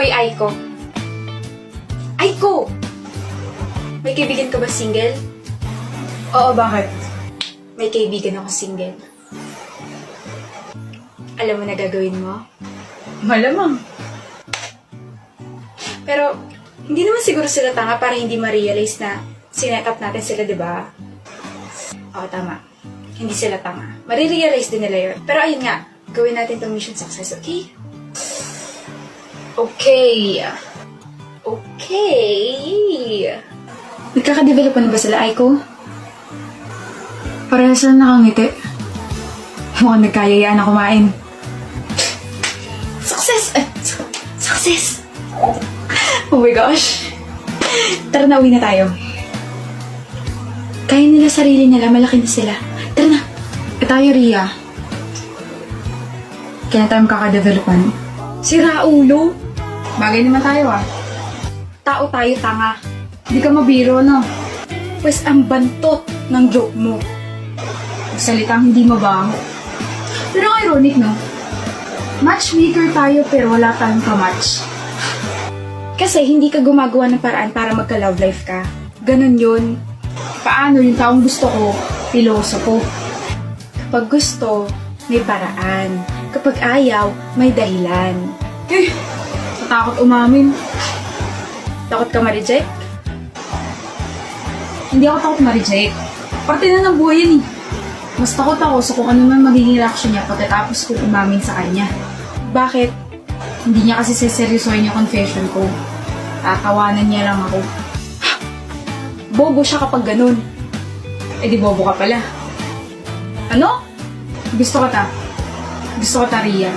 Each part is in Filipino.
Hoy, Aiko. Aiko! May kaibigan ka ba single? Oo, bakit? May kaibigan ako single. Alam mo na gagawin mo? Malamang. Pero, hindi naman siguro sila tanga para hindi ma-realize na sinet up natin sila, di ba? Oo, tama. Hindi sila tanga. Marirealize din nila yun. Pero ayun nga, gawin natin itong mission success, okay? Okay. Nagkaka-develop na ba sila, Aiko? Parehas lang nakangiti. Mukhang nagkayayaan na kumain. Success! Success! Oh my gosh. Tara na, uwi na tayo. Kaya nila sarili nila, malaki na sila. Tara na. Tayo, Ria. Kaya tayo makaka-developan. Sira ulo. Bagay naman tayo, ah. Tao tayo, tanga. Hindi ka mabiro, no? Pwes ang bantot ng joke mo. Salitang hindi mabaho. Pero ang ironic, no? Matchmaker tayo pero wala tayong kamatch. Kasi hindi ka gumagawa ng paraan para magka-love life ka. Ganon yun. Paano yung taong gusto ko, pilosopo? Kapag gusto, may paraan. Kapag ayaw, may dahilan. Natakot umamin. Takot ka ma-reject? Hindi ako takot ma-reject. Parte na ng buhay yan, eh. Mas takot ako sa kung ano man magiging reaction niya pagkatapos ko umamin sa kanya. Bakit? Hindi niya kasi seseryosohin yung confession ko. Tatawanan niya lang ako. Bobo siya kapag ganun. Eh di bobo ka pala. Ano? Gusto ko ta. Gusto ko ta, Ria.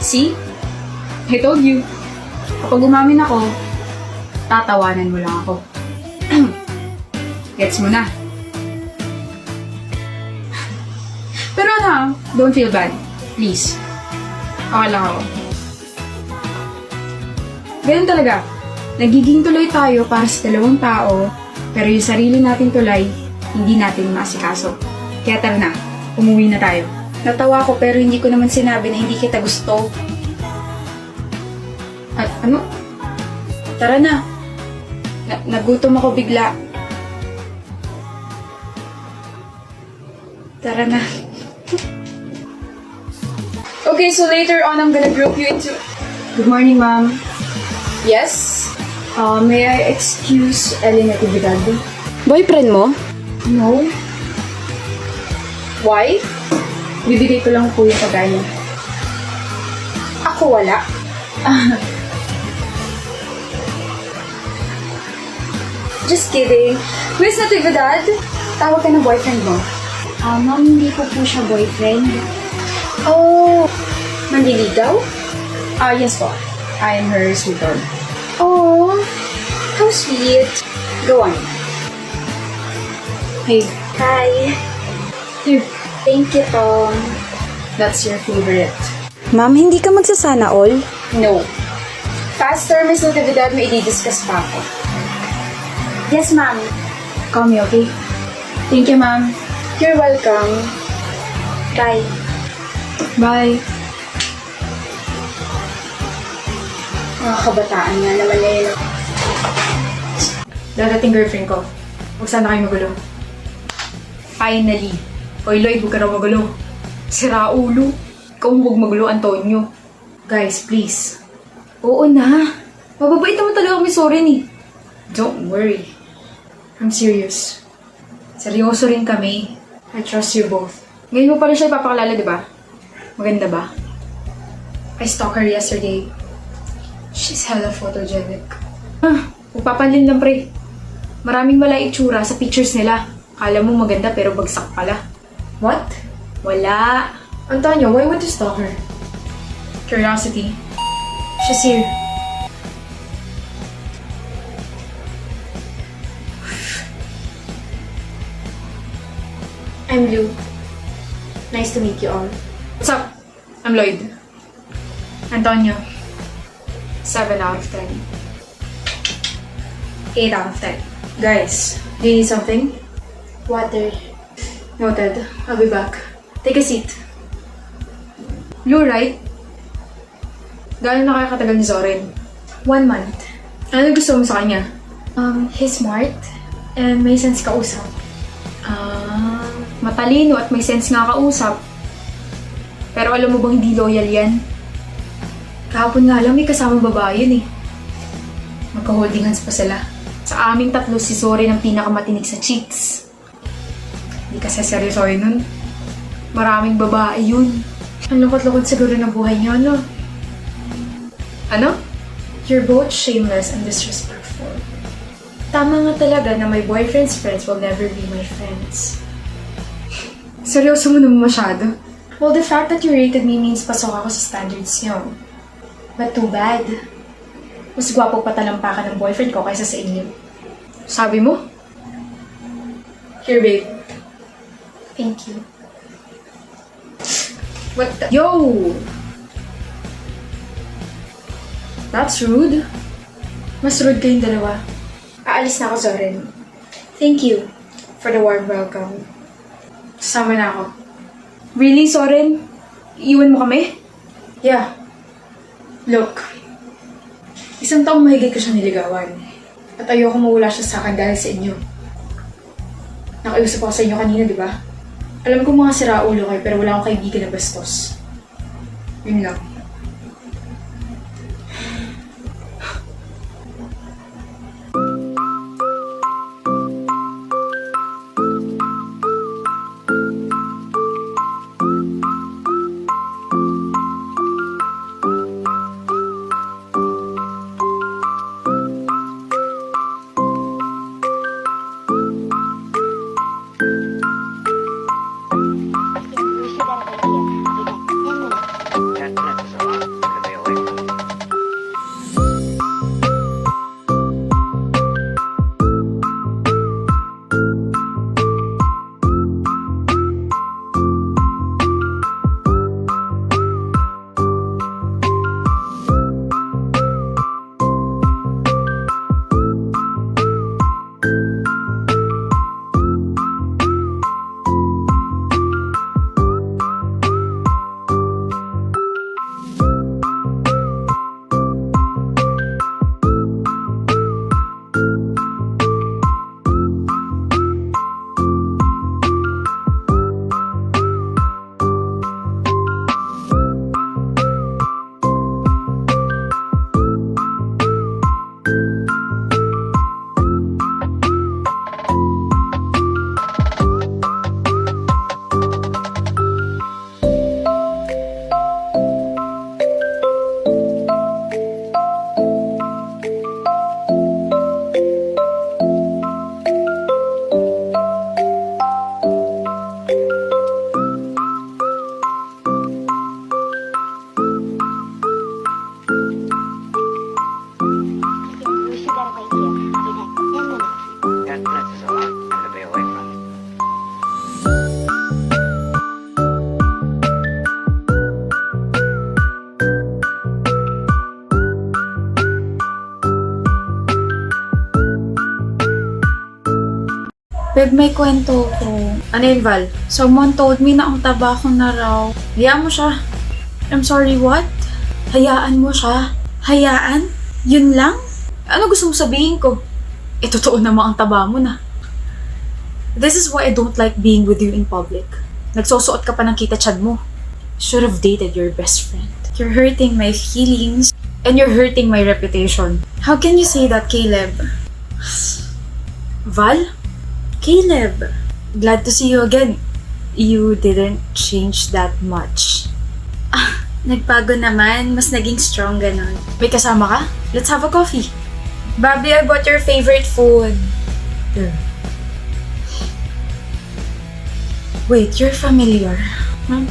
See? I told you. Kapag umamin ako, tatawanan mo lang ako. Gets mo na. Pero ano, don't feel bad. Please. Okay lang ako. Ganun talaga. Nagiging tuloy tayo para sa dalawang tao, pero yung sarili nating tulay, hindi natin masikaso. Kaya tara na, umuwi na tayo. Natawa ko pero hindi ko naman sinabi na hindi kita gusto. At ano? Tara na. Nagutom ako bigla. Tara na. Okay, so later on, I'm gonna group you into... Good morning, ma'am. Yes? May I excuse Ellie Natividad? Boyfriend mo? No. Why? Bibigay ko lang po yung pagkain. Ako wala. Just kidding. Where's Natividad? Tawag ka ng boyfriend mo. Ma'am, hindi ko po siya boyfriend. Oh, manliligaw? Yes po. I am her sweetheart. Oh, how sweet. Go on. Hey, Hi. here. Thank you, Tom. That's your favorite. Ma'am, hindi ka magsasana all? No. Faster, Miss Natividad, may i-discuss pa ako. Yes, ma'am. Call me, okay? Thank you, ma'am. You're welcome. Bye. Bye. Mga kabataan nga naman na yun. Dadating girlfriend ko. Huwag sana kayo magulo. Finally. Oy, Lloyd, huwag ka raw magulo. Sira ulo. Ikaw huwag magulo, Antonio. Guys, please. Oo na. Mababait naman talaga kami, sorry ni. Don't worry. I'm serious. Seryoso rin kami. I trust you both. Ngayon mo pala siya ipapakalala, di ba? Maganda ba? I stalked her yesterday. She's hella photogenic. Magpapanlin lang, pre. Maraming mala itsura sa pictures nila. Kala mo maganda pero bagsak pala. What? Wala. Antonio, why would you stalk her? Curiosity. She's here. I'm Lou. Nice to meet you all. What's up? I'm Lloyd. Antonio. 7 out of 10. 8 out of 10. Guys, do you need something? Water. Noted. I'll be back. Take a seat. Lou, right? Gano'n na kaya katagal ni Zoren? 1 month. Ano gusto mo sa kanya? He's smart and may sense kausap. Matalino at may sense nga kausap. Pero alam mo bang hindi loyal yan? Kahapon nga lang may kasamang babae yun eh. Magka-holding hands pa sila. Sa aming tatlo, si Zoren ang pinakamatinig sa cheats. Hindi kasi seryosoy nun. Maraming babae yun. Ang lungkot-lungkot siguro ng buhay niyo, no? Ano? You're both shameless and disrespectful. Tama nga talaga na my boyfriend's friends will never be my friends. Seryoso mo naman masyado. Well, the fact that you rated me means pasok ako sa standards niyo. But too bad. Mas gwapo pa talampakan ng boyfriend ko kaysa sa inyo. Sabi mo? Here, babe. Thank you. What the? Yo! That's rude. Mas rude kayong dalawa. Aalis na ako, Zoren. Thank you for the warm welcome. Sasama na ako. Really, Zoren? Iwan mo kami? Yeah. Look, 1 taong mahigit ko siya niligawan. At ayoko mawala siya sa akin dahil sa inyo. Nakiusap ako sa inyo kanina, di ba? Alam ko mga siraulo kayo pero wala akong kaibigan na bastos. Yun lang. Babe, may kwento ko. Ano yun, Val? Someone told me na ang taba ko na raw. Hayaan mo siya. I'm sorry, what? Hayaan mo siya? Hayaan? Yun lang? Ano gusto mo sabihin ko? Eh, totoo naman ang taba mo na. This is why I don't like being with you in public. Nagsusuot ka pa ng kita chad mo. Should have dated your best friend. You're hurting my feelings. And you're hurting my reputation. How can you say that, Caleb? Val? Caleb! Glad to see you again. You didn't change that much. Nagbago naman. Mas naging strong ganon. May kasama ka? Let's have a coffee. Bobby, I bought your favorite food. Wait, you're familiar. Huh?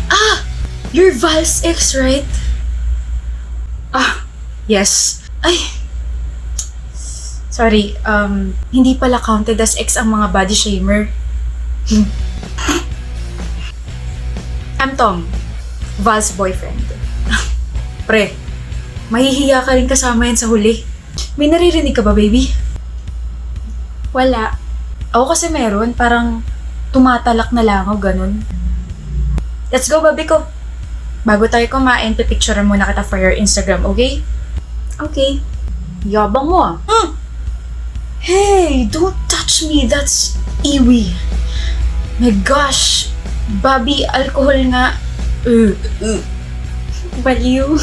Ah! You're Val's ex, right? Yes. Ay! Sorry, hindi pala counted as ex ang mga body shamer. I'm Tom, Val's boyfriend. Pre, mahihiya ka rin kasama yan sa huli. May naririnig ka ba, baby? Wala. Ako kasi meron, parang tumatalak na lang ako, ganun. Let's go, babi ko. Bago tayo kumain, pipicturean muna kita for your Instagram, okay? Okay. Yabang mo ah. Hey, don't touch me. That's iwi. My gosh. Bobby, alcohol nga. Baliw.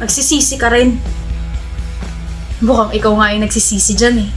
Magsisisi ka rin. Mukhang ikaw nga yung nagsisisi dyan eh.